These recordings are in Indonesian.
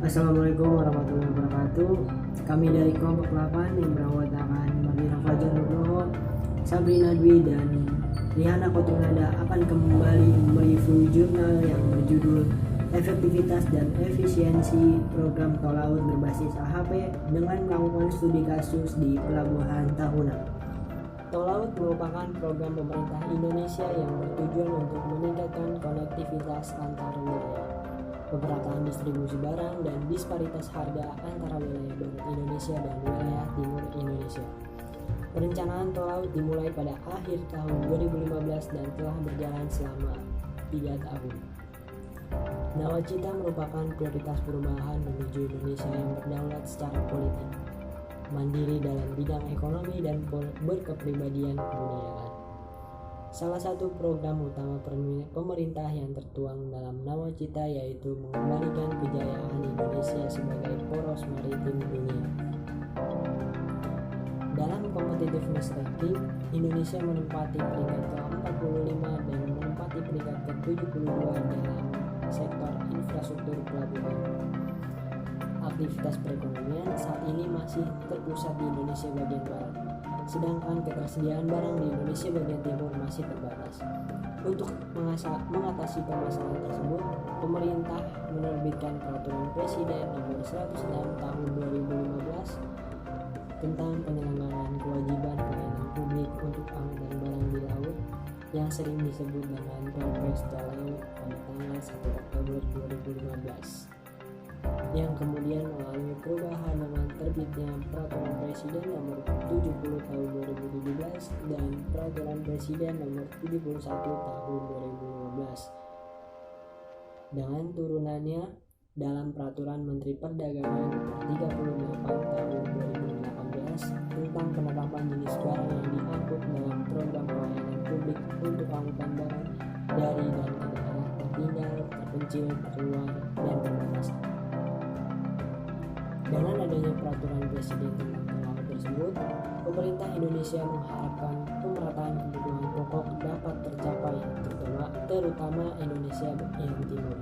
Assalamualaikum warahmatullahi wabarakatuh. Kami dari kelompok 8 yang beranggotakan Madinah Fajar Nugroho, Sabrina Dwi dan Rihanna Kotunada akan kembali mereview jurnal yang berjudul Efektivitas dan Efisiensi Program Tol Laut berbasis AHP dengan melakukan studi kasus di pelabuhan tahunan. Tol Laut merupakan program pemerintah Indonesia yang bertujuan untuk meningkatkan konektivitas antar wilayah, pemerataan distribusi barang, dan disparitas harga antara wilayah barat Indonesia dan wilayah timur Indonesia. Perencanaan tol laut dimulai pada akhir tahun 2015 dan telah berjalan selama 3 tahun. Nawacita merupakan prioritas perubahan menuju Indonesia yang berdaulat secara politik, mandiri dalam bidang ekonomi dan berkepribadian kebudayaan. Salah satu program utama pemerintah yang tertuang dalam Nawacita yaitu mengembalikan kejayaan Indonesia sebagai poros maritim dunia. Dalam competitiveness ranking, Indonesia menempati peringkat ke-45 dan menempati peringkat ke-72 dalam sektor infrastruktur pelabuhan. Aktivitas perekonomian saat ini masih terpusat di Indonesia bagian barat, sedangkan ketersediaan barang di Indonesia bagian timur masih terbatas. Untuk mengatasi permasalahan tersebut, pemerintah menerbitkan Peraturan Presiden Nomor 106 Tahun 2015 tentang penyelenggaraan kewajiban pelayanan publik untuk angkutan barang di laut yang sering disebut dengan Perpres Tol Laut pada tanggal 1 Oktober 2015, yang kemudian mengalami perubahan dengan terbitnya Peraturan Presiden Nomor 70 Tahun 2017 dan Peraturan Presiden Nomor 71 Tahun 2015 dengan turunannya dalam Peraturan Menteri Perdagangan Nomor 38 Tahun 2018 tentang penetapan jenis barang yang diangkut dalam program pelayanan publik untuk angkutan barang dari dan ke daerah tertinggal, terpencil, terluar, dan perbatasan. Dengan adanya peraturan presiden tentang tol laut tersebut, pemerintah Indonesia mengharapkan pemerataan kebutuhan pokok dapat tercapai, terutama Indonesia yang timur.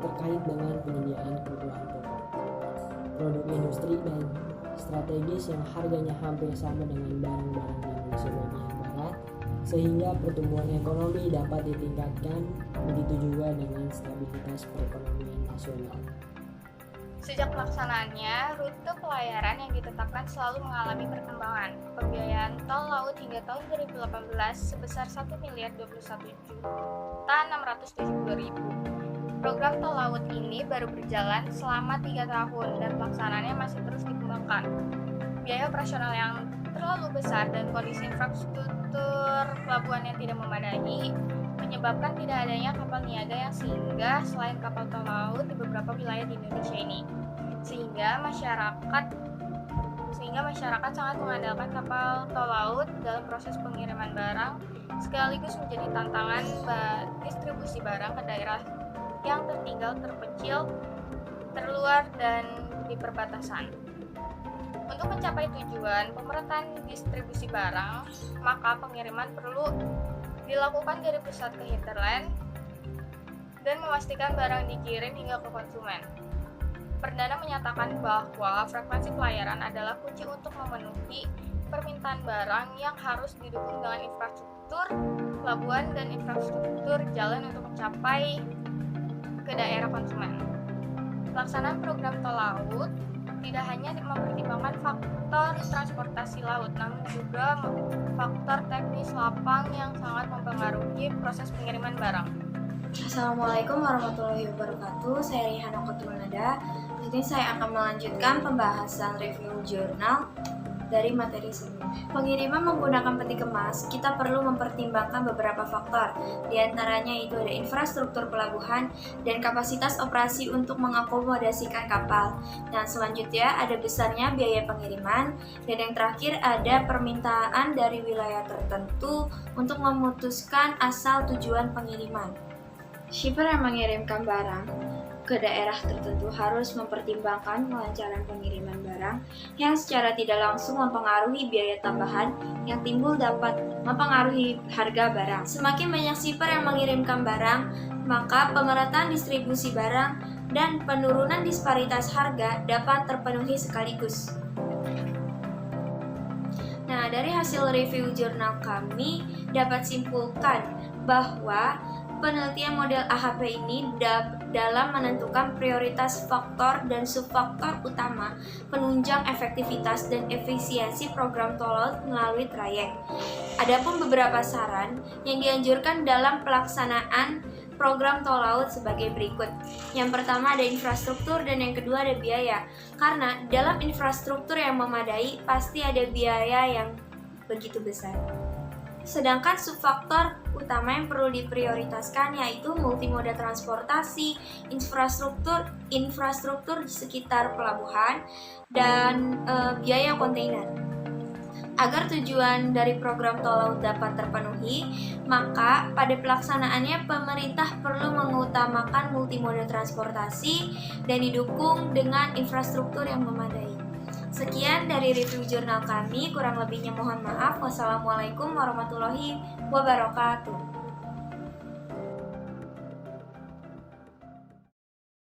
Terkait dengan penyediaan kebutuhan pokok, produk industri dan strategis yang harganya hampir sama dengan barang-barang di Indonesia bagian barat, sehingga pertumbuhan ekonomi dapat ditingkatkan, begitu juga dengan stabilitas perekonomian nasional. Sejak pelaksanaannya, rute pelayaran yang ditetapkan selalu mengalami perkembangan. Pembiayaan tol laut hingga tahun 2018 sebesar 1.221.672.000. Program tol laut ini baru berjalan selama 3 tahun dan pelaksanaannya masih terus dikembangkan. Biaya operasional yang terlalu besar dan kondisi infrastruktur pelabuhan yang tidak memadai menyebabkan tidak adanya kapal niaga yang singgah selain kapal tol laut di beberapa wilayah di Indonesia ini, sehingga masyarakat sangat mengandalkan kapal tol laut dalam proses pengiriman barang, sekaligus menjadi tantangan distribusi barang ke daerah yang tertinggal, terpencil, terluar, dan di perbatasan. Untuk mencapai tujuan pemerataan distribusi barang, maka pengiriman perlu dilakukan dari pusat ke hinterland dan memastikan barang dikirim hingga ke konsumen. Perdana menyatakan bahwa frekuensi pelayaran adalah kunci untuk memenuhi permintaan barang yang harus didukung dengan infrastruktur pelabuhan dan infrastruktur jalan untuk mencapai ke daerah konsumen. Pelaksanaan program tol laut tidak hanya mempertimbangkan faktor transportasi laut, namun juga faktor teknis lapang yang sangat mempengaruhi proses pengiriman barang. Assalamualaikum warahmatullahi wabarakatuh. Saya Rihanna Kotunada. Di sini saya akan melanjutkan pembahasan review jurnal dari materi sebelumnya. Pengiriman menggunakan peti kemas, kita perlu mempertimbangkan beberapa faktor. Di antaranya itu ada infrastruktur pelabuhan dan kapasitas operasi untuk mengakomodasikan kapal. Dan selanjutnya ada besarnya biaya pengiriman, dan yang terakhir ada permintaan dari wilayah tertentu untuk memutuskan asal tujuan pengiriman. Shipper yang mengirimkan barang ke daerah tertentu harus mempertimbangkan kelancaran pengiriman barang yang secara tidak langsung mempengaruhi biaya tambahan yang timbul dapat mempengaruhi harga barang. Semakin banyak shipper yang mengirimkan barang, maka pemerataan distribusi barang dan penurunan disparitas harga dapat terpenuhi sekaligus. Nah, dari hasil review jurnal kami dapat simpulkan bahwa penelitian model AHP ini dalam menentukan prioritas faktor dan subfaktor utama penunjang efektivitas dan efisiensi program tol laut melalui trayek. Adapun beberapa saran yang dianjurkan dalam pelaksanaan program tol laut sebagai berikut. Yang pertama ada infrastruktur dan yang kedua ada biaya. Karena dalam infrastruktur yang memadai pasti ada biaya yang begitu besar. Sedangkan subfaktor utama yang perlu diprioritaskan yaitu multimoda transportasi, infrastruktur di sekitar pelabuhan, dan biaya kontainer. Agar tujuan dari program tol laut dapat terpenuhi, maka pada pelaksanaannya pemerintah perlu mengutamakan multimoda transportasi dan didukung dengan infrastruktur yang memadai. Sekian dari review jurnal kami, kurang lebihnya mohon maaf. Wassalamualaikum warahmatullahi wabarakatuh.